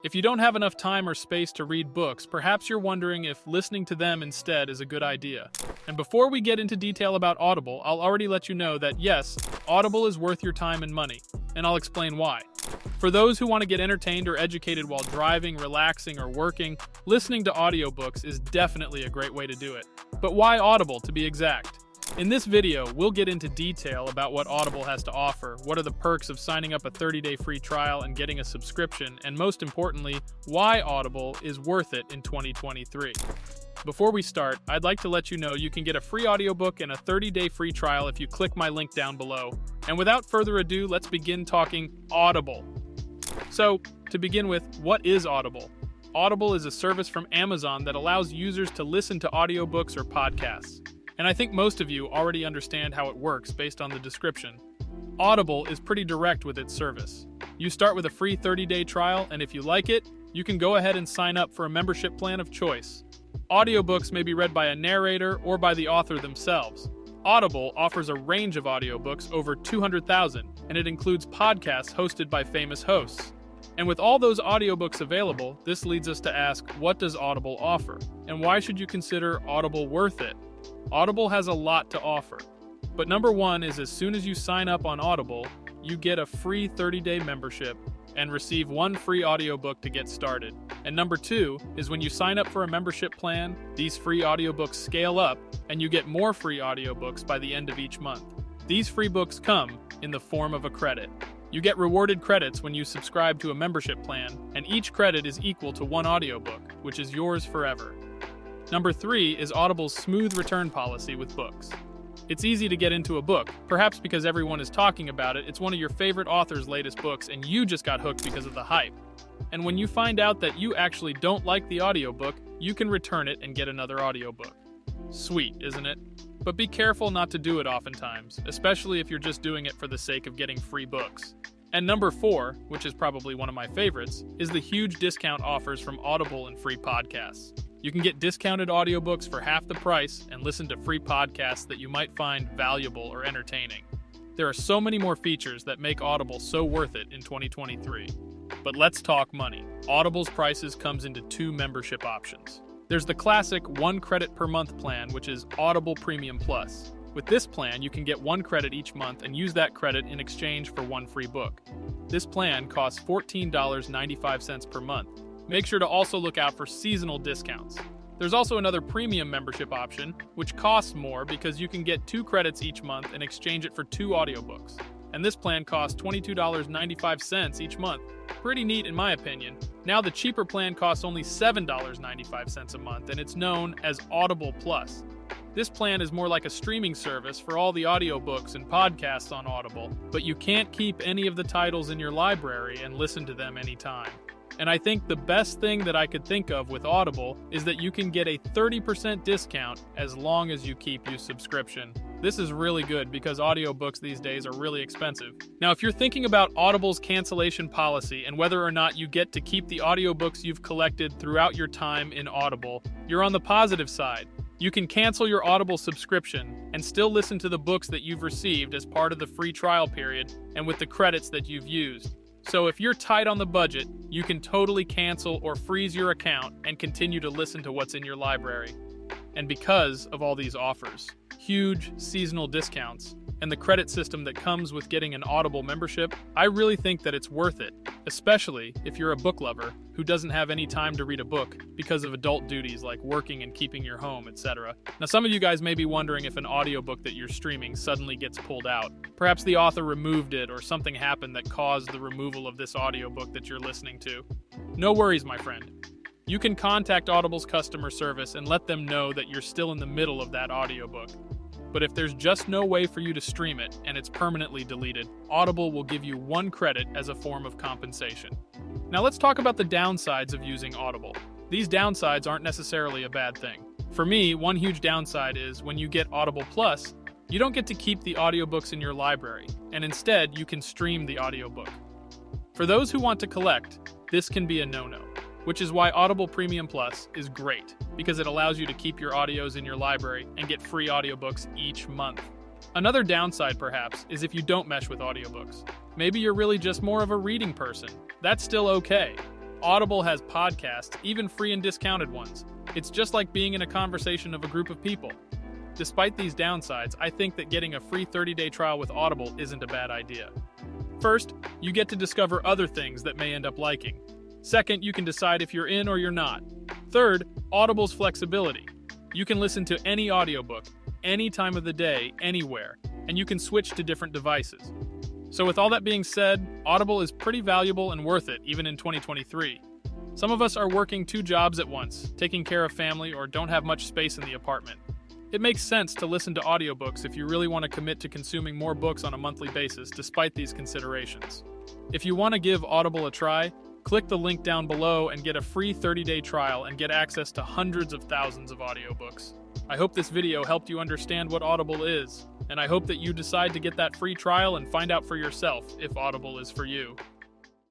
If you don't have enough time or space to read books, perhaps you're wondering if listening to them instead is a good idea. And before we get into detail about Audible, I'll already let you know that yes, Audible is worth your time and money, and I'll explain why. For those who want to get entertained or educated while driving, relaxing, or working, listening to audiobooks is definitely a great way to do it. But why Audible, to be exact? In this video, we'll get into detail about what Audible has to offer, what are the perks of signing up a 30-day free trial and getting a subscription, and most importantly, why Audible is worth it in 2023. Before we start, I'd like to let you know you can get a free audiobook and a 30-day free trial if you click my link down below. And without further ado, let's begin talking Audible. So, to begin with, what is Audible? Audible is a service from Amazon that allows users to listen to audiobooks or podcasts. And I think most of you already understand how it works based on the description. Audible is pretty direct with its service. You start with a free 30-day trial, and if you like it, you can go ahead and sign up for a membership plan of choice. Audiobooks may be read by a narrator or by the author themselves. Audible offers a range of audiobooks, over 200,000, and it includes podcasts hosted by famous hosts. And with all those audiobooks available, this leads us to ask, what does Audible offer? And why should you consider Audible worth it? Audible has a lot to offer. But number one is as soon as you sign up on Audible, you get a free 30-day membership and receive one free audiobook to get started. And number two is when you sign up for a membership plan, these free audiobooks scale up and you get more free audiobooks by the end of each month. These free books come in the form of a credit. You get rewarded credits when you subscribe to a membership plan, and each credit is equal to one audiobook, which is yours forever. Number three is Audible's smooth return policy with books. It's easy to get into a book, perhaps because everyone is talking about it, it's one of your favorite author's latest books, and you just got hooked because of the hype. And when you find out that you actually don't like the audiobook, you can return it and get another audiobook. Sweet, isn't it? But be careful not to do it oftentimes, especially if you're just doing it for the sake of getting free books. And number four, which is probably one of my favorites, is the huge discount offers from Audible and free podcasts. You can get discounted audiobooks for half the price and listen to free podcasts that you might find valuable or entertaining. There are so many more features that make Audible so worth it in 2023. But let's talk money. Audible's prices comes into two membership options. There's the classic 1 credit per month plan, which is Audible Premium Plus. With this plan, you can get 1 credit each month and use that credit in exchange for one free book. This plan costs $14.95 per month. Make sure to also look out for seasonal discounts. There's also another premium membership option, which costs more because you can get 2 credits each month and exchange it for 2 audiobooks. And this plan costs $22.95 each month. Pretty neat in my opinion. Now the cheaper plan costs only $7.95 a month, and it's known as Audible Plus. This plan is more like a streaming service for all the audiobooks and podcasts on Audible, but you can't keep any of the titles in your library and listen to them anytime. And I think the best thing that I could think of with Audible is that you can get a 30% discount as long as you keep your subscription. This is really good because audiobooks these days are really expensive. Now, if you're thinking about Audible's cancellation policy and whether or not you get to keep the audiobooks you've collected throughout your time in Audible, you're on the positive side. You can cancel your Audible subscription and still listen to the books that you've received as part of the free trial period and with the credits that you've used. So if you're tight on the budget, you can totally cancel or freeze your account and continue to listen to what's in your library. And because of all these offers, huge seasonal discounts, and the credit system that comes with getting an Audible membership, I really think that it's worth it, especially if you're a book lover who doesn't have any time to read a book because of adult duties like working and keeping your home, etc. Now, some of you guys may be wondering if an audiobook that you're streaming suddenly gets pulled out. Perhaps the author removed it or something happened that caused the removal of this audiobook that you're listening to. No worries, my friend. You can contact Audible's customer service and let them know that you're still in the middle of that audiobook. But if there's just no way for you to stream it and it's permanently deleted, Audible will give you 1 credit as a form of compensation. Now let's talk about the downsides of using Audible. These downsides aren't necessarily a bad thing. For me, one huge downside is when you get Audible Plus, you don't get to keep the audiobooks in your library, and instead you can stream the audiobook. For those who want to collect, this can be a no-no, which is why Audible Premium Plus is great, because it allows you to keep your audios in your library and get free audiobooks each month. Another downside, perhaps, is if you don't mesh with audiobooks. Maybe you're really just more of a reading person. That's still okay. Audible has podcasts, even free and discounted ones. It's just like being in a conversation of a group of people. Despite these downsides, I think that getting a free 30-day trial with Audible isn't a bad idea. First, you get to discover other things that may end up liking. Second, you can decide if you're in or you're not. Third, Audible's flexibility. You can listen to any audiobook, any time of the day, anywhere, and you can switch to different devices. So with all that being said, Audible is pretty valuable and worth it, even in 2023. Some of us are working 2 jobs at once, taking care of family, or don't have much space in the apartment. It makes sense to listen to audiobooks if you really want to commit to consuming more books on a monthly basis despite these considerations. If you want to give Audible a try, click the link down below and get a free 30-day trial and get access to hundreds of thousands of audiobooks. I hope this video helped you understand what Audible is, and I hope that you decide to get that free trial and find out for yourself if Audible is for you.